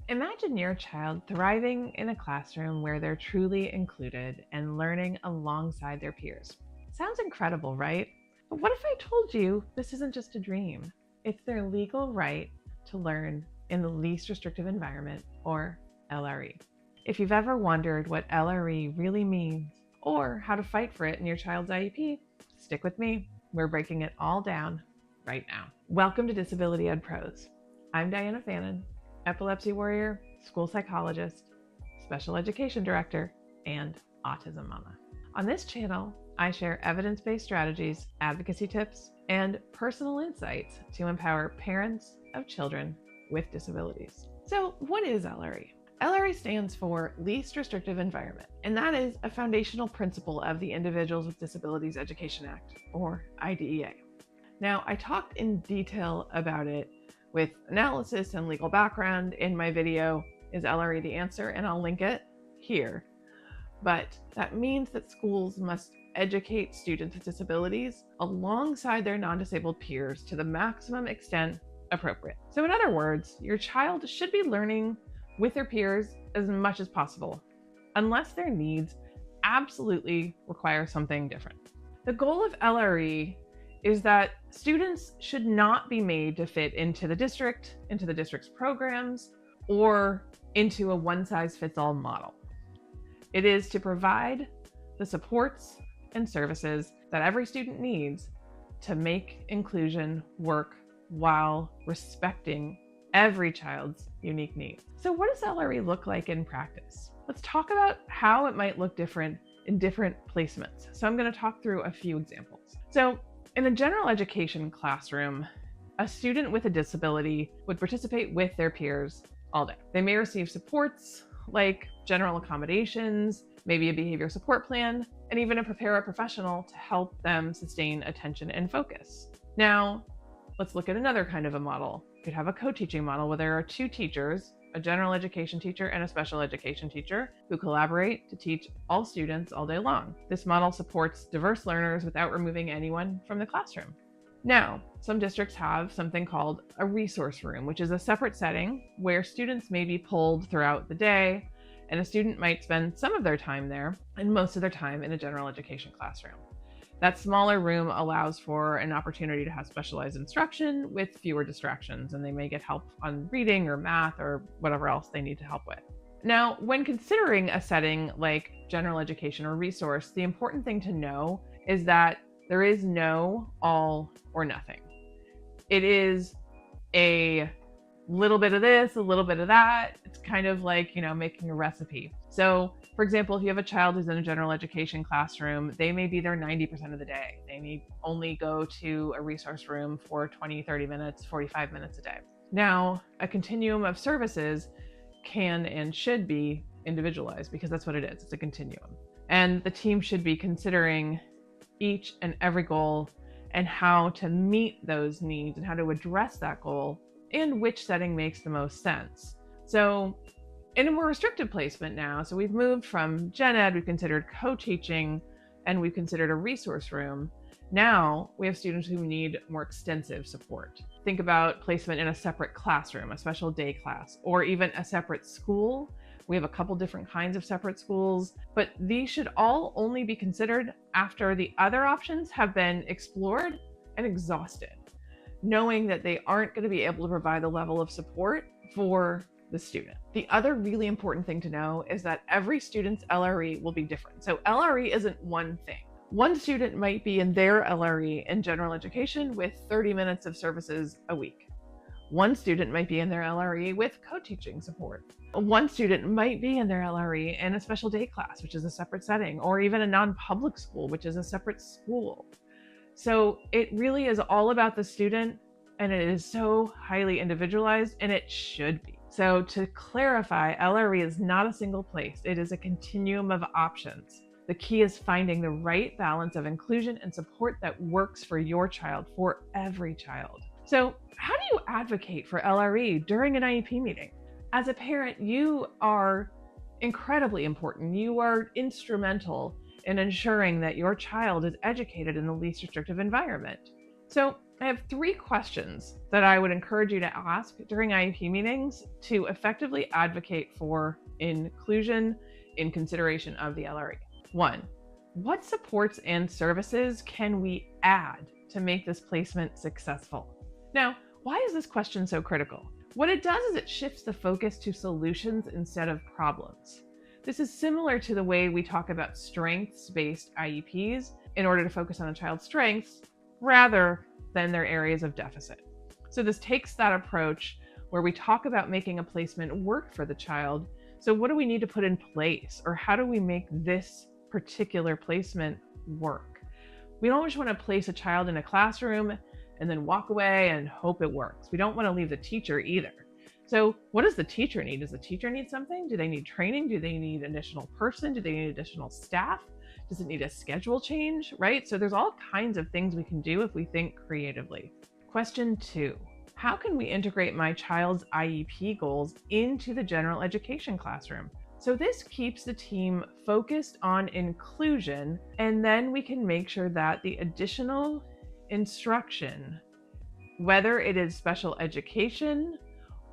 Imagine your child thriving in a classroom where they're truly included and learning alongside their peers. Sounds incredible, right? But what if I told you this isn't just a dream? It's their legal right to learn in the least restrictive environment, or LRE. If you've ever wondered what LRE really means or how to fight for it in your child's IEP, stick with me. We're breaking it all down right now. Welcome to Disability Ed Pros. I'm Diana Fannin, epilepsy warrior, school psychologist, special education director, and autism mama. On this channel, I share evidence-based strategies, advocacy tips, and personal insights to empower parents of children with disabilities. So what is LRE? LRE stands for Least Restrictive Environment, and that is a foundational principle of the Individuals with Disabilities Education Act, or IDEA. Now, I talked in detail about it with analysis and legal background in my video, Is LRE the Answer? And I'll link it here. But that means that schools must educate students with disabilities alongside their non-disabled peers to the maximum extent appropriate. So in other words, your child should be learning with their peers as much as possible, unless their needs absolutely require something different. The goal of LRE is that students should not be made to fit into the district's programs, or into a one-size-fits-all model. It is to provide the supports and services that every student needs to make inclusion work while respecting every child's unique needs. So what does LRE look like in practice? Let's talk about how it might look different in different placements. So I'm going to talk through a few examples. So in a general education classroom, a student with a disability would participate with their peers all day. They may receive supports like general accommodations, maybe a behavior support plan, and even a paraprofessional to help them sustain attention and focus. Now, let's look at another kind of a model. You could have a co-teaching model where there are two teachers, a general education teacher and a special education teacher, who collaborate to teach all students all day long. This model supports diverse learners without removing anyone from the classroom. Now, some districts have something called a resource room, which is a separate setting where students may be pulled throughout the day, and a student might spend some of their time there and most of their time in a general education classroom. That smaller room allows for an opportunity to have specialized instruction with fewer distractions, and they may get help on reading or math or whatever else they need to help with. Now, when considering a setting like general education or resource, the important thing to know is that there is no all or nothing. It is a little bit of this, a little bit of that. It's kind of like, making a recipe. So for example, if you have a child who's in a general education classroom, they may be there 90% of the day. They may only go to a resource room for 20, 30 minutes, 45 minutes a day. Now, a continuum of services can and should be individualized, because that's what it is. It's a continuum. And the team should be considering each and every goal and how to meet those needs and how to address that goal and which setting makes the most sense. So in a more restrictive placement now, so we've moved from gen ed, we've considered co-teaching, and we've considered a resource room. Now we have students who need more extensive support. Think about placement in a separate classroom, a special day class, or even a separate school. We have a couple different kinds of separate schools, but these should all only be considered after the other options have been explored and exhausted, knowing that they aren't going to be able to provide the level of support for the student. The other really important thing to know is that every student's LRE will be different. So LRE isn't one thing. One student might be in their LRE in general education with 30 minutes of services a week. One student might be in their LRE with co-teaching support. One student might be in their LRE in a special day class, which is a separate setting, or even a non-public school, which is a separate school. So it really is all about the student, and it is so highly individualized, and it should be. So to clarify, LRE is not a single place. It is a continuum of options. The key is finding the right balance of inclusion and support that works for your child, for every child. So how do you advocate for LRE during an IEP meeting? As a parent, you are incredibly important. You are instrumental in ensuring that your child is educated in the least restrictive environment. So I have 3 questions that I would encourage you to ask during IEP meetings to effectively advocate for inclusion in consideration of the LRE. 1, what supports and services can we add to make this placement successful? Now, why is this question so critical? What it does is it shifts the focus to solutions instead of problems. This is similar to the way we talk about strengths-based IEPs in order to focus on a child's strengths rather than their areas of deficit. So this takes that approach where we talk about making a placement work for the child. So what do we need to put in place, or how do we make this particular placement work? We don't just want to place a child in a classroom and then walk away and hope it works. We don't want to leave the teacher either. So what does the teacher need? Does the teacher need something? Do they need training? Do they need an additional person? Do they need additional staff? Does it need a schedule change, right? So there's all kinds of things we can do if we think creatively. Question 2, how can we integrate my child's IEP goals into the general education classroom? So this keeps the team focused on inclusion, and then we can make sure that the additional instruction, whether it is special education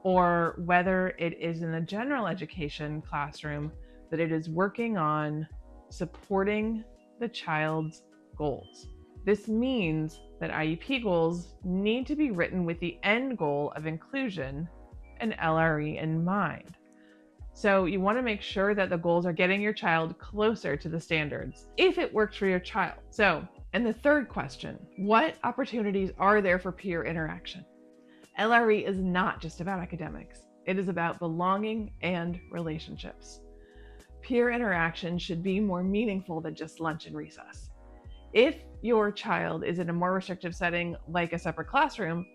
or whether it is in the general education classroom, that it is working on supporting the child's goals. This means that IEP goals need to be written with the end goal of inclusion and LRE in mind. So you want to make sure that the goals are getting your child closer to the standards, if it works for your child. So, and the third question, what opportunities are there for peer interaction? LRE is not just about academics. It is about belonging and relationships. Peer interaction should be more meaningful than just lunch and recess. If your child is in a more restrictive setting, like a separate classroom,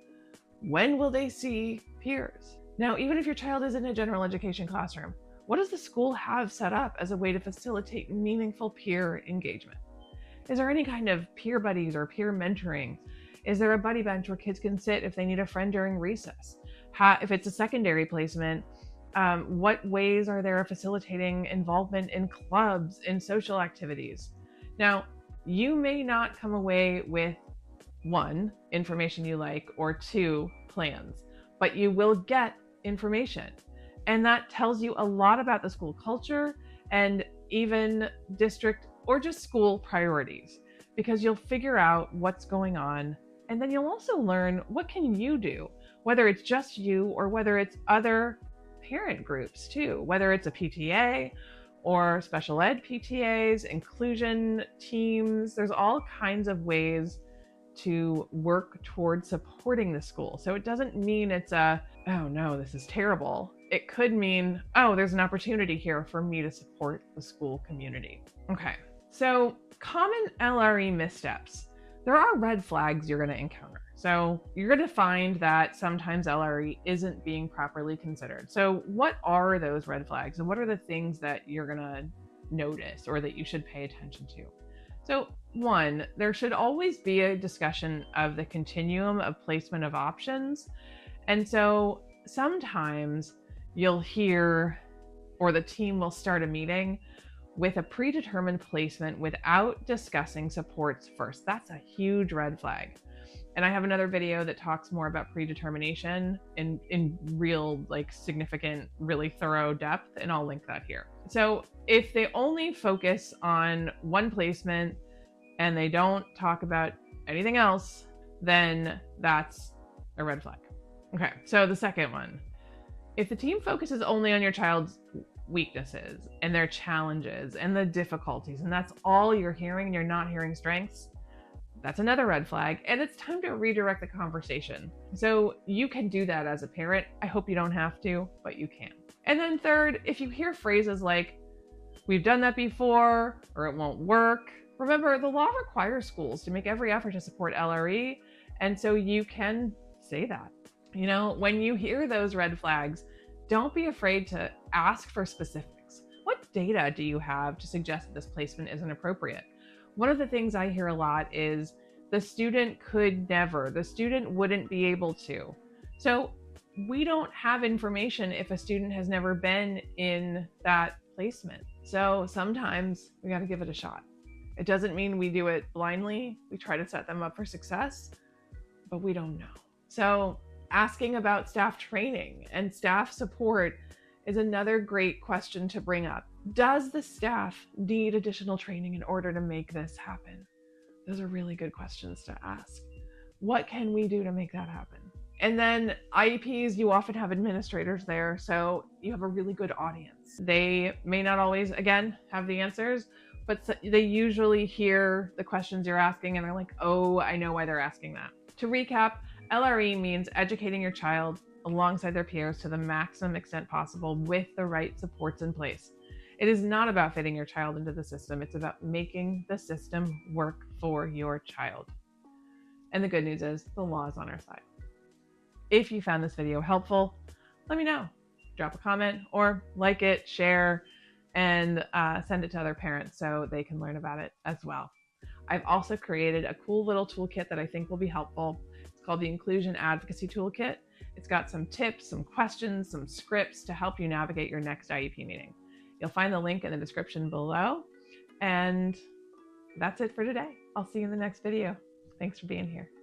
when will they see peers? Now, even if your child is in a general education classroom, what does the school have set up as a way to facilitate meaningful peer engagement? Is there any kind of peer buddies or peer mentoring? Is there a buddy bench where kids can sit if they need a friend during recess? If it's a secondary placement, what ways are there of facilitating involvement in clubs, in social activities? Now, you may not come away with 1, information you like, or 2, plans, but you will get information. And that tells you a lot about the school culture and even district or just school priorities, because you'll figure out what's going on. And then you'll also learn what can you do, whether it's just you or whether it's other parent groups too, whether it's a PTA or special ed PTAs, inclusion teams. There's all kinds of ways to work toward supporting the school. So it doesn't mean it's a, oh no, this is terrible. It could mean, oh, there's an opportunity here for me to support the school community. Okay, so common LRE missteps. There are red flags you're going to encounter. So you're going to find that sometimes LRE isn't being properly considered. So what are those red flags, and what are the things that you're going to notice or that you should pay attention to? So 1, there should always be a discussion of the continuum of placement of options. And so sometimes you'll hear, or the team will start a meeting with a predetermined placement without discussing supports first. That's a huge red flag. And I have another video that talks more about predetermination in real, like, significant, really thorough depth, and I'll link that here. So if they only focus on one placement and they don't talk about anything else, then that's a red flag. Okay, so the second one, if the team focuses only on your child's weaknesses and their challenges and the difficulties, and that's all you're hearing and you're not hearing strengths, that's another red flag, and it's time to redirect the conversation. So you can do that as a parent. I hope you don't have to, but you can. And then third, if you hear phrases like, we've done that before, or it won't work, remember, the law requires schools to make every effort to support LRE, and so you can say that. You know, when you hear those red flags, don't be afraid to ask for specifics. What data do you have to suggest that this placement isn't appropriate? One of the things I hear a lot is the student could never, the student wouldn't be able to. So we don't have information if a student has never been in that placement. So sometimes we got to give it a shot. It doesn't mean we do it blindly. We try to set them up for success, but we don't know. So asking about staff training and staff support is another great question to bring up. Does the staff need additional training in order to make this happen? Those are really good questions to ask. What can we do to make that happen? And then IEPs, you often have administrators there, so you have a really good audience. They may not always, again, have the answers, but they usually hear the questions you're asking and they're like, oh, I know why they're asking that. To recap, LRE means educating your child alongside their peers to the maximum extent possible with the right supports in place. It is not about fitting your child into the system. It's about making the system work for your child. And the good news is the law is on our side. If you found this video helpful, let me know. Drop a comment or like it, share, and send it to other parents so they can learn about it as well. I've also created a cool little toolkit that I think will be helpful. It's called the Inclusion Advocacy Toolkit. It's got some tips, some questions, some scripts to help you navigate your next IEP meeting. You'll find the link in the description below. And that's it for today. I'll see you in the next video. Thanks for being here.